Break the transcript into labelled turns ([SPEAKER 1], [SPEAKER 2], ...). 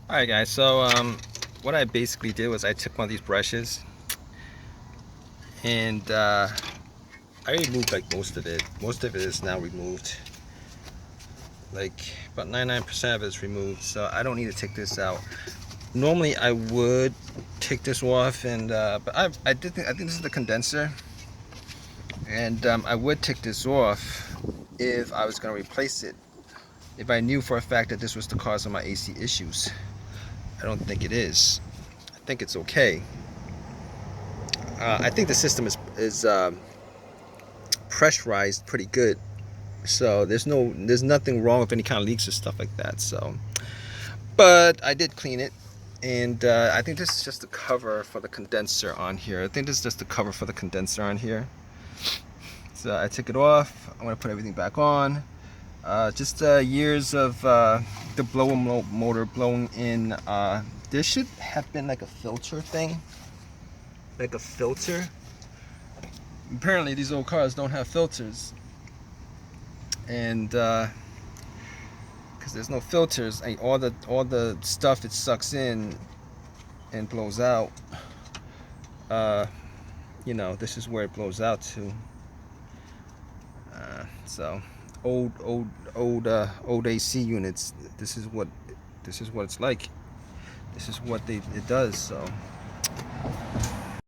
[SPEAKER 1] Alright guys, so what I basically did was I took one of these brushes and I removed like most of it. Most of it is now removed. Like about 99% of it is removed, so I don't need to take this out. Normally I would take this off, and but I think this is the condenser, and I would take this off if I was going to replace it. If I knew for a fact that this was the cause of my AC issues. I don't think it is. I think it's okay. I think the system is pressurized pretty good, so there's nothing wrong with any kind of leaks or stuff like that. So, but I did clean it, and I think this is just the cover for the condenser on here. I think this is just the cover for the condenser on here. So I took it off. I'm gonna put everything back on. Just years of the blower motor blowing in. There should have been like a filter thing, like a filter. Apparently these old cars don't have filters, and because there's no filters, and all the stuff it sucks in and blows out, this is where it blows out to. So old AC units, this is what it's like. This is what it does. So